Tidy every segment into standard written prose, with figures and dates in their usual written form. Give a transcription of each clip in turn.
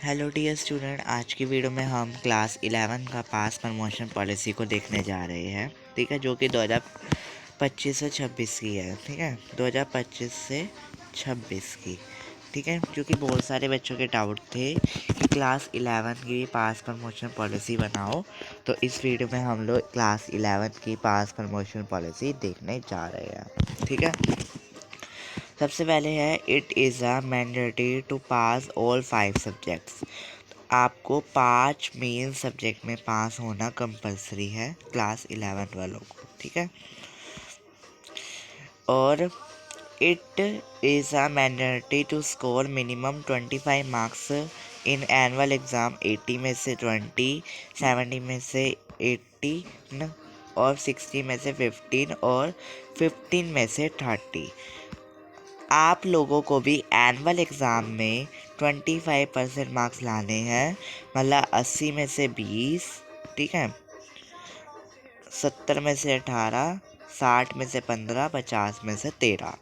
Hello dear student, आज की video में हम क्लास 11 का पास प्रमोशन पॉलिसी को देखने जा रहे हैं। ठीक है, जो कि 2025 से 26 की है। ठीक है, 2025 से 26 की। ठीक है, क्योंकि बहुत सारे बच्चों के डाउट थे कि क्लास 11 की पास प्रमोशन पॉलिसी बनाओ, तो इस वीडियो में हम लोग क्लास 11 की पास प्रमोशन पॉलिसी देखने जा रहे हैं। ठीक है, सबसे पहले है it is a mandatory to pass all 5 subjects. आपको 5 मेन सब्जेक्ट में पास होना कंपलसरी है क्लास 11 वालों को। ठीक है, और it is a mandatory to score minimum 25 marks in annual exam. 80 में से 20, 70 में से 18 और 60 में से 15 और 15 में से 30। आप लोगों को भी एनुअल एग्ज़ाम में 25% मार्क्स लाने हैं, मतलब 80 में से 20, ठीक है, 70 में से 18, 60 में से 15, 50 में से 13।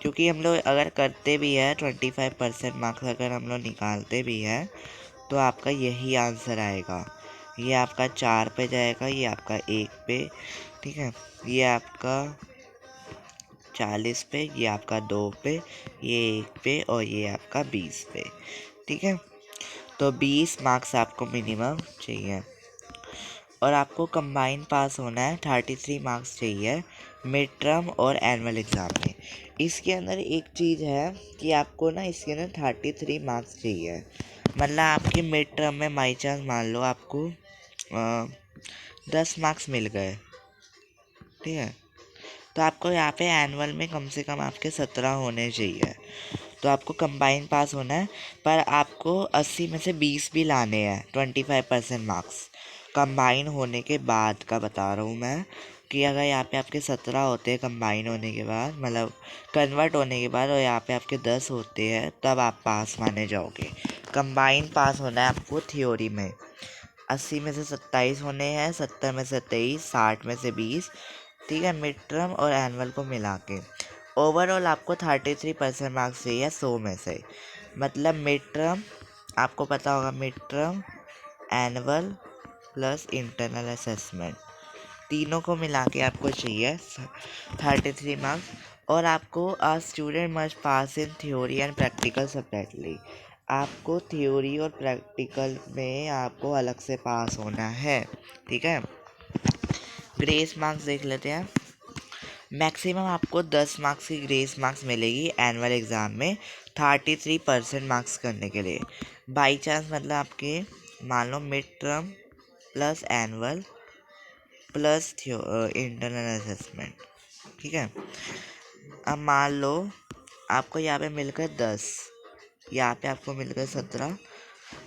क्योंकि हम लोग अगर करते भी है 25% मार्क्स अगर हम लोग निकालते भी हैं तो आपका यही आंसर आएगा। ये आपका 4 पे जाएगा, ये आपका 1 पे, ठीक है, ये आपका 40 पे, ये आपका 2 पे, ये 1 पे और ये आपका 20 पे। ठीक है, तो 20 मार्क्स आपको मिनिमम चाहिए और आपको कंबाइन पास होना है। 33 मार्क्स चाहिए मिड टर्म और एनुअल एग्ज़ाम में। इसके अंदर एक चीज़ है कि आपको ना इसके अंदर 33 मार्क्स चाहिए, मतलब आपके मिड टर्म में बाई चांस मान लो आपको 10 मार्क्स मिल गए, ठीक है, तो आपको यहाँ पे एनुअल में कम से कम आपके 17 होने चाहिए। तो आपको कंबाइन पास होना है, पर आपको 80 में से 20 भी लाने हैं। 25% मार्क्स कंबाइन होने के बाद का बता रहा हूँ मैं, कि अगर यहाँ पे आपके 17 होते हैं कंबाइन होने के बाद, मतलब कन्वर्ट होने के बाद, और यहाँ पे आपके 10 होते हैं, तब आप पास माने जाओगे। कंबाइन पास होना है आपको थ्योरी में। 80 में से 27 होने हैं, 70 में से 23, 60 में से 20, ठीक है, मिड टर्म और एनुअल को मिला के। ओवरऑल आपको 33% मार्क्स चाहिए 100 में से। मतलब मिड टर्म, आपको पता होगा mid term, annual plus internal assessment, तीनों को मिला के आपको चाहिए 33 मार्क्स। और आपको a student must pass in theory and practical separately. आपको थ्योरी और प्रैक्टिकल में आपको अलग से पास होना है। ठीक है, ग्रेस मार्क्स देख लेते हैं। मैक्सिमम आपको 10 मार्क्स की ग्रेस मार्क्स मिलेगी एनुअल एग्ज़ाम में 33% मार्क्स करने के लिए। बाई चांस मतलब आपके मान लो mid term plus annual plus internal assessment, ठीक है। अब मान लो आपको यहाँ पे मिल गए 10, यहाँ पे आपको मिल गए 17,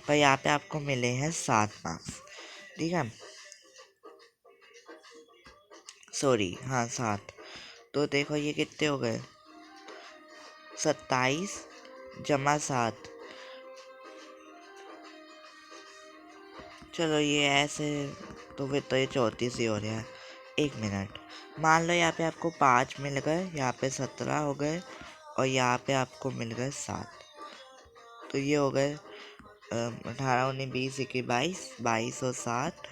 पर यहाँ पे आपको मिले हैं 7 मार्क्स, ठीक है, सॉरी, हाँ 7। तो देखो ये कितने हो गए, 27 जमा 7, चलो ये ऐसे, तो फिर तो ये 34 ही हो रहा है। 1 मिनट, मान लो यहाँ पे आपको 5 मिल गए, यहाँ पे 17 हो गए और यहाँ पे आपको मिल गए 7, तो ये हो गए 18, 19, 20, 21, 22, 22 और 7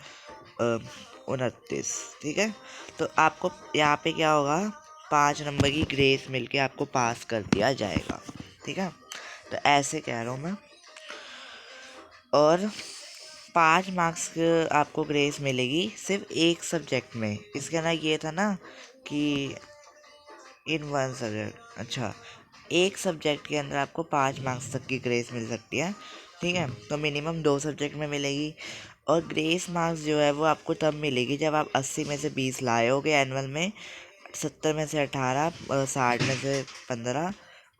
29, ठीक है। तो आपको यहाँ पे क्या होगा, 5 नंबर की ग्रेस मिलके आपको पास कर दिया जाएगा। ठीक है, तो ऐसे कह रहा हूँ मैं। और 5 मार्क्स आपको ग्रेस मिलेगी सिर्फ एक सब्जेक्ट में। इसके अंदर ये था ना कि इन वन सब्जेक्ट, अच्छा, एक सब्जेक्ट के अंदर आपको 5 मार्क्स तक की ग्रेस मिल सकती है। ठीक है, तो मिनिमम 2 सब्जेक्ट में मिलेगी। और ग्रेस मार्क्स जो है वो आपको तब मिलेगी जब आप 80 में से 20 लाए होगे एनुअल में, 70 में से 18, 60 में से 15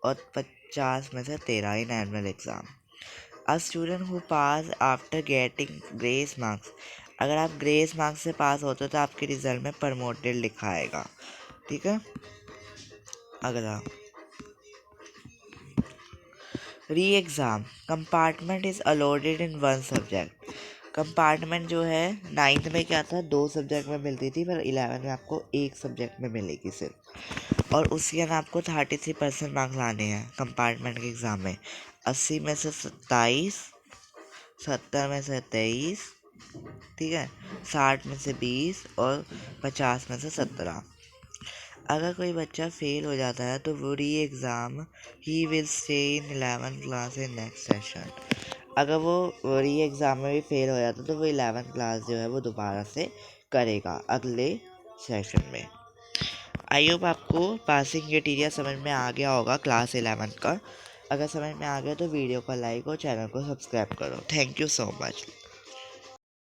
और 50 में से 13 इन annual exam. A student who pass after getting grace marks, अगर आप ग्रेस मार्क्स से पास होते हो तो आपके रिजल्ट में प्रमोटेड लिखा आएगा। ठीक है, अगला री exam. Compartment is allotted in one subject. Compartment जो है 9th में क्या था, 2 सब्जेक्ट में मिलती थी, पर 11 में आपको 1 सब्जेक्ट में मिलेगी सिर्फ। और उसके अंदर आपको 33% मार्क्स लाने हैं कंपार्टमेंट के एग्ज़ाम में। 80 में से 27, 70 में से 23, ठीक है, 60 में से 20 और 50 में से 17। अगर कोई बच्चा फेल हो जाता है तो वो री exam he will stay in 11th class in next session. अगर वो री एग्ज़ाम में भी फेल हो जाता है तो वो 11th क्लास जो है वो दोबारा से करेगा अगले सेशन में। आई होप आपको पासिंग क्राइटेरिया समझ में आ गया होगा क्लास 11 का। अगर समझ में आ गया तो वीडियो को लाइक और चैनल को सब्सक्राइब करो। Thank you so much.